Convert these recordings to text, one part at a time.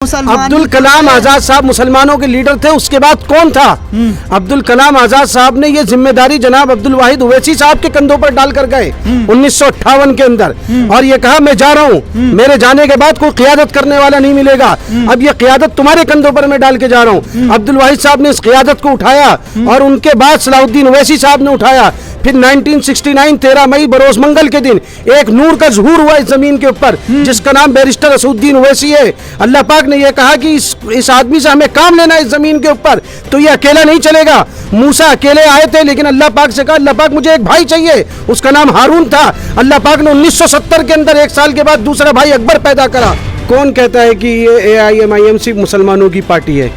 अब्दुल कलाम आजाद साहब मुसलमानों के लीडर थे, उसके बाद कौन था? अब्दुल कलाम आजाद साहब ने ये जिम्मेदारी जनाब अब्दुल वाहिद ओवैसी साहब के कंधों पर डालकर गए 1958 के अंदर, और ये कहा मैं जा रहा हूँ, मेरे जाने के बाद कोई क़ियादत करने वाला नहीं मिलेगा, अब ये क़ियादत तुम्हारे कंधों पर मैं डाल के जा रहा हूँ। अब्दुल वाहिद साहब ने इस क़ियादत को उठाया और उनके बाद सलाहुद्दीन ओवैसी साहब ने उठाया। फिर 1969 13 मई बरोज मंगल के दिन एक नूर का ज़हूर हुआ इस जमीन के ऊपर, जिसका नाम बैरिस्टर असदुद्दीन ओवैसी है। अल्लाह पाक ने यह कहा कि इस आदमी से हमें काम लेना है इस जमीन के ऊपर, तो ये अकेला नहीं चलेगा। मूसा अकेले आए थे, लेकिन अल्लाह पाक से कहा अल्लाह पाक मुझे एक भाई चाहिए, उसका नाम हारून था। अल्लाह पाक ने 1970 के अंदर एक साल के बाद दूसरा भाई अकबर पैदा करा। कौन कहता है कि ये AIMIM सिर्फ मुसलमानों की पार्टी है?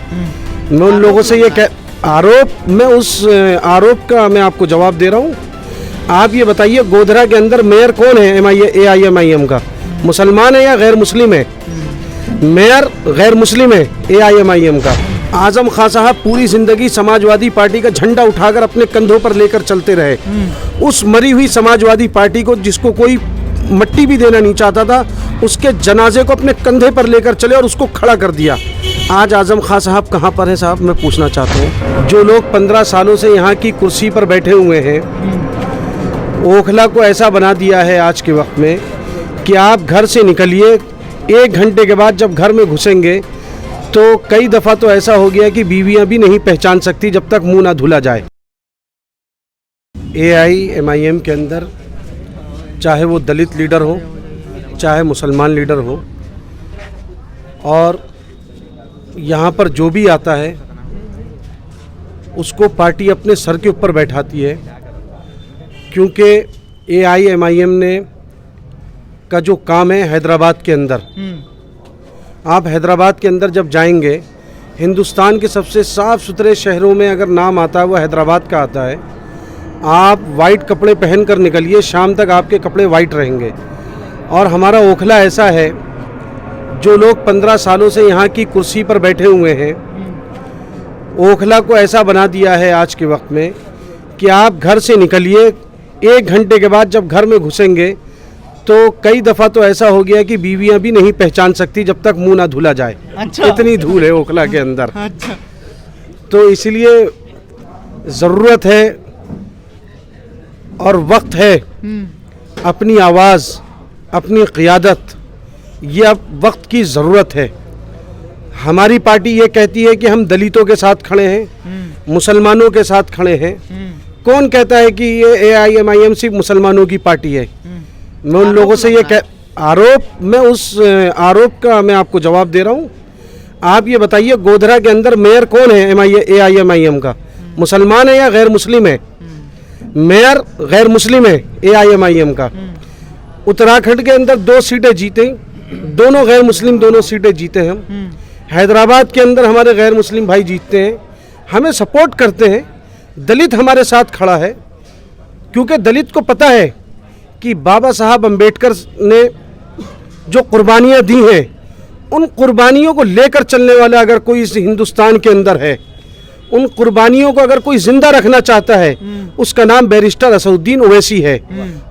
मैं उन लोगों से ये उस आरोप का मैं आपको जवाब दे रहा हूँ। आप ये बताइए, गोधरा के अंदर मेयर कौन है AIMIM का? मुसलमान है या गैर मुस्लिम है? मेयर गैर मुस्लिम है AIMIM का। आजम खां साहब पूरी जिंदगी समाजवादी पार्टी का झंडा उठाकर अपने कंधों पर लेकर चलते रहे। उस मरी हुई समाजवादी पार्टी को, जिसको कोई मट्टी भी देना नहीं चाहता था, उसके जनाजे को अपने कंधे पर लेकर चले और उसको खड़ा कर दिया। आज आजम खां साहब कहाँ पर हैं साहब, मैं पूछना चाहता हूँ। जो लोग 15 सालों से यहाँ की कुर्सी पर बैठे हुए हैं, ओखला को ऐसा बना दिया है आज के वक्त में कि आप घर से निकलिए, 1 घंटे के बाद जब घर में घुसेंगे तो कई दफ़ा तो ऐसा हो गया कि बीवियाँ भी नहीं पहचान सकती जब तक मुंह ना धुला जाए। AIMIM के अंदर चाहे वो दलित लीडर हो, चाहे मुसलमान लीडर हो, और यहाँ पर जो भी आता है उसको पार्टी अपने सर के ऊपर बैठाती है, क्योंकि AIMIM ने का जो काम है हैदराबाद के अंदर, आप हैदराबाद के अंदर जब जाएंगे, हिंदुस्तान के सबसे साफ़ सुथरे शहरों में अगर नाम आता है वो हैदराबाद का आता है। आप वाइट कपड़े पहन कर निकलिए, शाम तक आपके कपड़े वाइट रहेंगे। और हमारा ओखला ऐसा है, जो लोग 15 सालों से यहाँ की कुर्सी पर बैठे हुए हैं, ओखला को ऐसा बना दिया है आज के वक्त में कि आप घर से निकलिए, 1 घंटे के बाद जब घर में घुसेंगे तो कई दफ़ा तो ऐसा हो गया कि बीवियाँ भी नहीं पहचान सकती जब तक मुंह ना धुला जाए। अच्छा। इतनी धूल है ओखला के अंदर। अच्छा। तो इसलिए ज़रूरत है और वक्त है अपनी आवाज़, अपनी क़ियादत, ये अब वक्त की ज़रूरत है। हमारी पार्टी ये कहती है कि हम दलितों के साथ खड़े हैं, मुसलमानों के साथ खड़े हैं। कौन कहता है कि ये AIMIM सिर्फ मुसलमानों की पार्टी है? मैं उन लोगों से ये उस आरोप का मैं आपको जवाब दे रहा हूँ। आप ये बताइए, गोधरा के अंदर मेयर कौन है AIMIM का? मुसलमान है या गैर मुस्लिम है? मेयर गैर मुस्लिम है AIMIM का। उत्तराखंड के अंदर 2 सीटें जीते, दोनों गैर मुस्लिम, दोनों सीटें जीते हम। हैदराबाद के अंदर हमारे गैर मुस्लिम भाई जीतते हैं, हमें सपोर्ट करते हैं। दलित हमारे साथ खड़ा है, क्योंकि दलित को पता है कि बाबा साहब अम्बेडकर ने जो कुर्बानियाँ दी हैं, उन कुर्बानियों को लेकर चलने वाला अगर कोई इस हिंदुस्तान के अंदर है, उन कुर्बानियों को अगर कोई जिंदा रखना चाहता है, उसका नाम बैरिस्टर असदुद्दीन ओवैसी है,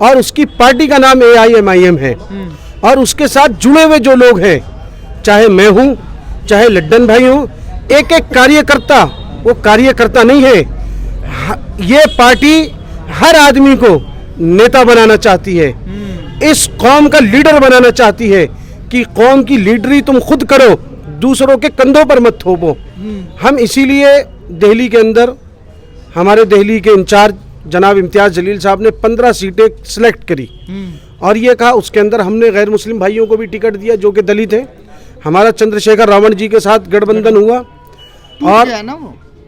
और उसकी पार्टी का नाम AIMIM है। और उसके साथ जुड़े हुए जो लोग हैं, चाहे मैं हूँ, चाहे लड्डन भाई हूँ, एक एक कार्यकर्ता वो कार्यकर्ता नहीं है। ये पार्टी हर आदमी को नेता बनाना चाहती है, इस कौम का लीडर बनाना चाहती है कि कौम की लीडरी तुम खुद करो, दूसरों के कंधों पर मत थोपो। हम इसीलिए दिल्ली के अंदर हमारे दिल्ली के इंचार्ज जनाब इम्तियाज़ जलील साहब ने 15 सीटें सिलेक्ट करी, और ये कहा उसके अंदर हमने गैर मुस्लिम भाइयों को भी टिकट दिया जो कि दलित हैं। हमारा चंद्रशेखर रावण जी के साथ गठबंधन हुआ, और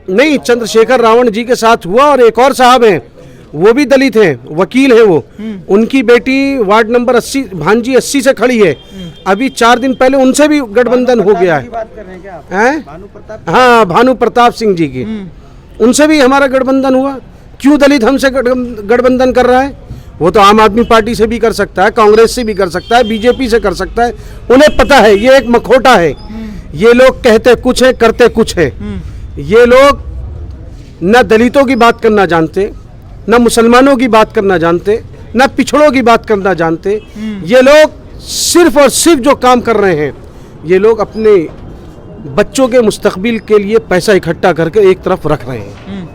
नहीं, चंद्रशेखर रावण जी के साथ हुआ, और एक और साहब हैं वो भी दलित हैं, वकील हैं वो, उनकी बेटी वार्ड नंबर 80 भांजी 80 से खड़ी है। अभी 4 दिन पहले उनसे भी गठबंधन हो गया है। हाँ, भानु प्रताप सिंह जी की, उनसे भी हमारा गठबंधन हुआ। क्यों दलित हमसे गठबंधन कर रहा है? वो तो आम आदमी पार्टी से भी कर सकता है, कांग्रेस से भी कर सकता है, BJP से कर सकता है। उन्हें पता है ये एक मखौटा है। ये लोग कहते कुछ है, करते कुछ है। ये लोग न दलितों की बात करना जानते, न मुसलमानों की बात करना जानते, न पिछड़ों की बात करना जानते। ये लोग सिर्फ और सिर्फ जो काम कर रहे हैं, ये लोग अपने बच्चों के मुस्तकबिल के लिए पैसा इकट्ठा करके एक तरफ रख रहे हैं।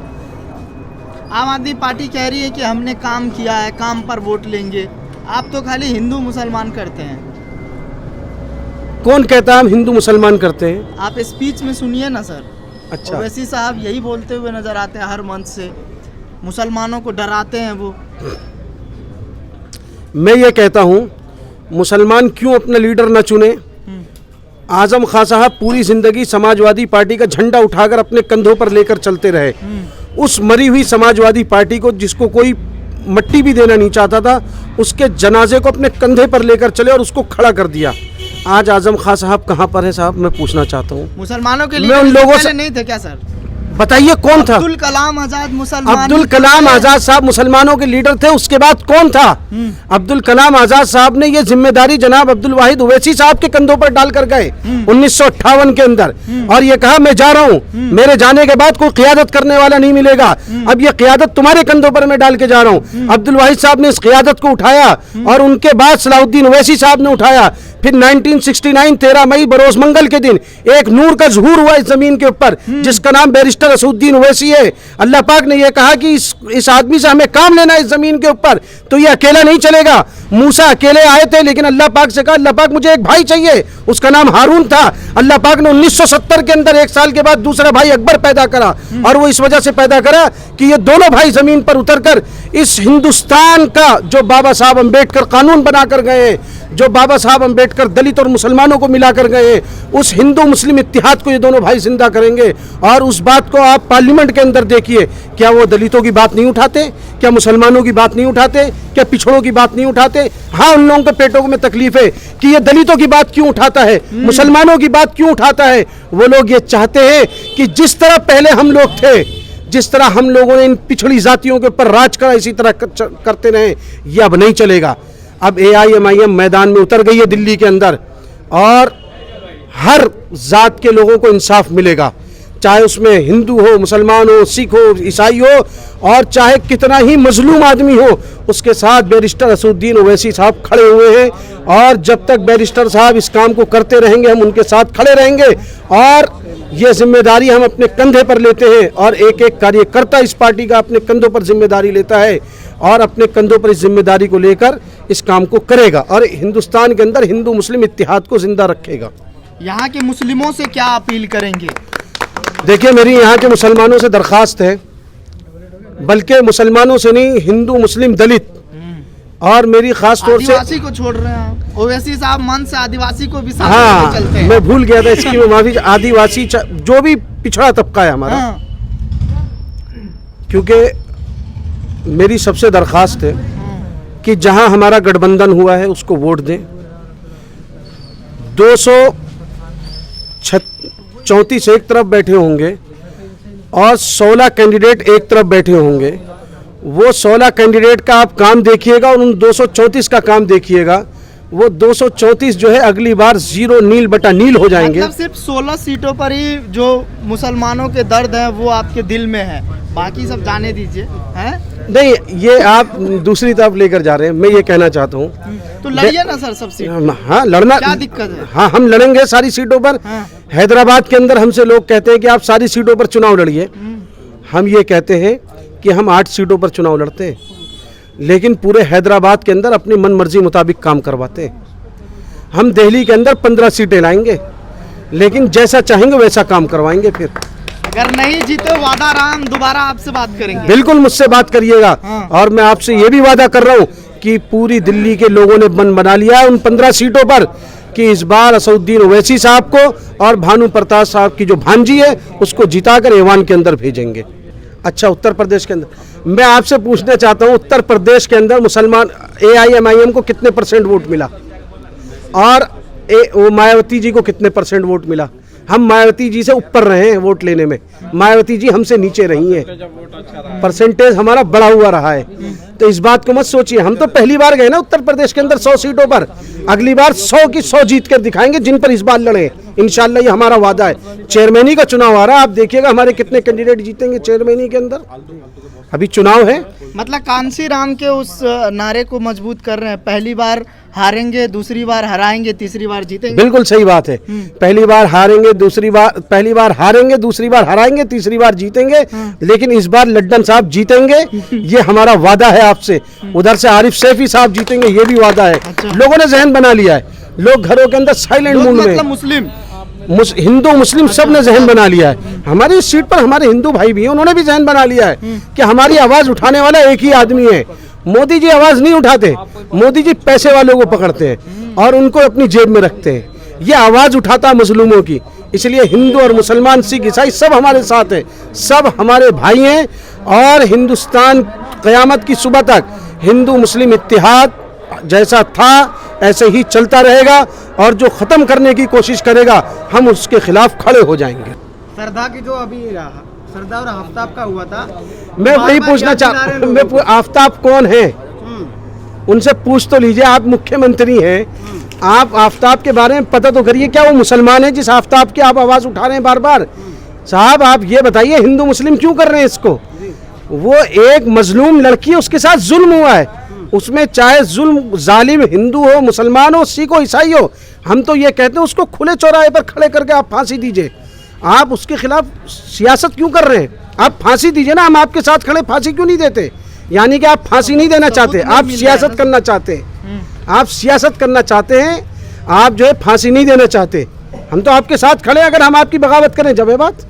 आम आदमी पार्टी कह रही है कि हमने काम किया है, काम पर वोट लेंगे। आप तो खाली हिंदू मुसलमान करते हैं। कौन कहता है हम हिंदू मुसलमान करते हैं? आप स्पीच में सुनिए ना सर। अच्छा, ओवैसी साहब यही बोलते हुए नजर आते हैं हर मंच से, मुसलमानों को डराते हैं वो। मैं ये कहता हूँ मुसलमान क्यों अपना लीडर न चुने। आजम खां साहब पूरी जिंदगी समाजवादी पार्टी का झंडा उठाकर अपने कंधों पर लेकर चलते रहे। उस मरी हुई समाजवादी पार्टी को, जिसको कोई मट्टी भी देना नहीं चाहता था, उसके जनाजे को अपने कंधे पर लेकर चले और उसको खड़ा कर दिया। आज आजम खां साहब कहाँ पर है साहब, मैं पूछना चाहता हूँ। मुसलमानों के लिए मैं उन लोगों से नहीं थे क्या सर? बताइए कौन था? अब्दुल कलाम आजाद मुसलमान। अब्दुल कलाम आजाद साहब मुसलमानों के लीडर थे। उसके बाद कौन था? अब्दुल कलाम आजाद साहब ने ये जिम्मेदारी जनाब अब्दुल वाहिद ओवैसी साहब के कंधों पर डालकर गए 1958 के अंदर, और ये कहा मैं जा रहा हूँ, मेरे जाने के बाद कोई क़ियादत करने वाला नहीं मिलेगा, अब ये क़ियादत तुम्हारे कंधों पर मैं डाल के जा रहा हूँ। अब्दुल वाहिद साहब ने इस क़ियादत को उठाया और उनके बाद सलाहुद्दीन ओवैसी साहब ने उठाया। फिर 1969 13 मई बरोज मंगल के दिन एक नूर का ज़हूर हुआ इस जमीन के ऊपर, जिसका नाम बैरिस्टर असदुद्दीन ओवैसी है। अल्लाह पाक ने यह कहा कि इस आदमी से हमें काम लेना है इस जमीन के ऊपर, तो ये अकेला नहीं चलेगा। मूसा अकेले आए थे, लेकिन अल्लाह पाक से कहा अल्लाह पाक मुझे एक भाई चाहिए, उसका नाम हारून था। अल्लाह पाक ने 1970 के अंदर 1 साल के बाद दूसरा भाई अकबर पैदा करा, और वो इस वजह से पैदा करा कि ये दोनों भाई जमीन पर उतरकर इस हिंदुस्तान का जो बाबा साहब अम्बेडकर कानून बनाकर गए, जो बाबा साहब अम्बेडकर दलित और मुसलमानों को मिलाकर गए, उस हिंदू मुस्लिम इत्तिहाद को ये दोनों भाई जिंदा करेंगे। और उस बात को आप पार्लियामेंट के अंदर देखिए, क्या वो दलितों की बात नहीं उठाते? क्या मुसलमानों की बात नहीं उठाते? क्या पिछड़ों की बात नहीं उठाते? हाँ, उन लोगों के पेटों में तकलीफ है कि ये दलितों की बात क्यों उठाता है, मुसलमानों की बात क्यों उठाता है। वो लोग ये चाहते हैं कि जिस तरह पहले हम लोग थे, जिस तरह हम लोगों ने इन पिछड़ी जातियों के ऊपर राज करा, इसी तरह करते रहे। ये अब नहीं चलेगा। अब AIMIM मैदान में उतर गई है दिल्ली के अंदर, और हर जात के लोगों को इंसाफ मिलेगा, चाहे उसमें हिंदू हो, मुसलमान हो, सिख हो, ईसाई हो, और चाहे कितना ही मजलूम आदमी हो, उसके साथ बैरिस्टर असदुद्दीन ओवैसी साहब खड़े हुए हैं। और जब तक बैरिस्टर साहब इस काम को करते रहेंगे, हम उनके साथ खड़े रहेंगे, और ये जिम्मेदारी हम अपने कंधे पर लेते हैं, और एक एक कार्यकर्ता इस पार्टी का अपने कंधों पर जिम्मेदारी लेता है, और अपने कंधों पर इस जिम्मेदारी को लेकर इस काम को करेगा, और हिंदुस्तान के अंदर हिंदू मुस्लिम इत्तिहाद को जिंदा रखेगा। यहाँ के मुस्लिमों से क्या अपील करेंगे? देखिए, मेरी यहाँ के मुसलमानों से दरख्वास्त है, बल्कि मुसलमानों से नहीं, हिंदू मुस्लिम दलित, और मेरी खास तौर से आदिवासी को छोड़ रहे हैं। ओवैसी साहब मन से आदिवासी को भी साथ हाँ, चलते हैं। मैं भूल गया था इसकी, मैं माफी। आदिवासी जो भी पिछड़ा तबका है हमारा, क्योंकि मेरी सबसे दरख्वास्त है कि जहां हमारा गठबंधन हुआ है उसको वोट दें। 234 एक तरफ बैठे होंगे और 16 कैंडिडेट एक तरफ बैठे होंगे। वो 16 कैंडिडेट का आप काम देखिएगा और उन 234 का काम देखिएगा। वो 234 जो है अगली बार 0 नील बटा नील हो जाएंगे। मतलब सिर्फ 16 सीटों पर ही जो मुसलमानों के दर्द हैं वो आपके दिल में है, बाकी सब जाने दीजिए, हैं? नहीं, ये आप दूसरी तरफ लेकर जा रहे हैं। मैं ये कहना चाहता हूँ, तो लड़िए ना सर सब सीट। हाँ, लड़ना क्या दिक्कत है? हाँ, हम लड़ेंगे सारी सीटों पर। हाँ। हैदराबाद के अंदर हमसे लोग कहते हैं कि आप सारी सीटों पर चुनाव लड़िए। हम ये कहते हैं कि हम 8 सीटों पर चुनाव लड़ते हैं, लेकिन पूरे हैदराबाद के अंदर अपनी मन मर्जी मुताबिक काम करवाते हैं। हम दिल्ली के अंदर 15 सीटें लाएंगे, लेकिन जैसा चाहेंगे वैसा काम करवाएंगे। फिर अगर नहीं जीते वादा राम दोबारा आपसे बात करेंगे। बिल्कुल मुझसे बात करिएगा। हाँ। और मैं आपसे ये भी वादा कर रहा हूँ कि पूरी दिल्ली के लोगों ने मन बना लिया है उन 15 सीटों पर कि इस बार असदुद्दीन ओवैसी साहब को और भानु प्रताप साहब की जो भांजी है उसको जिताकर ऐवान के अंदर भेजेंगे। अच्छा, उत्तर प्रदेश के अंदर मैं आपसे पूछना चाहता हूँ, उत्तर प्रदेश के अंदर मुसलमान AIMIM को कितने % वोट मिला और मायावती जी को कितने % वोट मिला? हम मायावती जी से ऊपर रहे हैं वोट लेने में, मायावती जी हमसे नीचे रही हैं। परसेंटेज हमारा बढ़ा हुआ रहा है। तो इस बात को मत सोचिए, हम तो पहली बार गए ना उत्तर प्रदेश के अंदर 100 सीटों पर। अगली बार 100 की 100 जीत कर दिखाएंगे, जिन पर इस बार लड़े इंशाल्लाह। ये हमारा वादा है। चेयरमैनी का चुनाव आ रहा है, आप देखिएगा हमारे कितने कैंडिडेट जीतेंगे चेयरमैनी के अंदर। अभी चुनाव है। मतलब कांसी राम के उस नारे को मजबूत कर रहे हैं, पहली बार हारेंगे, दूसरी बार हराएंगे, तीसरी बार जीतेंगे। बिल्कुल सही बात है। पहली बार हारेंगे, दूसरी बार हराएंगे, तीसरी बार जीतेंगे, लेकिन इस बार लड्डन साहब जीतेंगे, ये हमारा वादा है आपसे। उधर से आरिफ सैफी साहब जीतेंगे, ये भी वादा है। अच्छा। लोगों ने जहन बना लिया है, लोग घरों के अंदर साइलेंट लोग मूड में, मतलब मुस्लिम हिंदू मुस्लिम सब ने जहन बना लिया है। हमारी इस सीट पर हमारे हिंदू भाई भी हैं, उन्होंने भी जहन बना लिया है कि हमारी आवाज उठाने वाला एक ही आदमी है। मोदी जी आवाज नहीं उठाते, मोदी जी पैसे वालों को पकड़ते हैं और उनको अपनी जेब में रखते हैं। ये आवाज उठाता मजलूमों की, इसलिए हिंदू और मुसलमान, सिख, ईसाई सब हमारे साथ है, सब हमारे भाई हैं। और हिंदुस्तान क़यामत की सुबह तक हिंदू मुस्लिम इत्तेहाद जैसा था ऐसे ही चलता रहेगा, और जो ख़त्म करने की कोशिश करेगा हम उसके खिलाफ खड़े हो जाएंगे। सरदा की जो अभी सरदा और आफ्ताब का हुआ था, मैं वही पूछना चाहता हूँ, आफ्ताब कौन है उनसे पूछ तो लीजिए। आप मुख्यमंत्री हैं, आप आफ्ताब के बारे में पता तो करिए, क्या वो मुसलमान है जिस आफ्ताब की आप आवाज़ उठा रहे हैं बार बार? साहब आप ये बताइए, हिंदू मुस्लिम क्यों कर रहे हैं इसको? वो एक मजलूम लड़की है, उसके साथ जुल्म हुआ है, उसमें चाहे जुल्म जालिम हिंदू हो, मुसलमान हो, सिख हो, ईसाई हो, हम तो ये कहते हैं उसको खुले चौराहे पर खड़े करके आप फांसी दीजिए। आप उसके खिलाफ सियासत क्यों कर रहे हैं? आप फांसी दीजिए ना, हम आपके साथ खड़े, फांसी क्यों नहीं देते? यानी कि आप फांसी नहीं देना चाहते, आप सियासत करना चाहते हैं, आप सियासत करना चाहते हैं, आप जो है फांसी नहीं देना चाहते। हम तो आपके साथ खड़े, अगर हम आपकी बगावत करें जब है बात।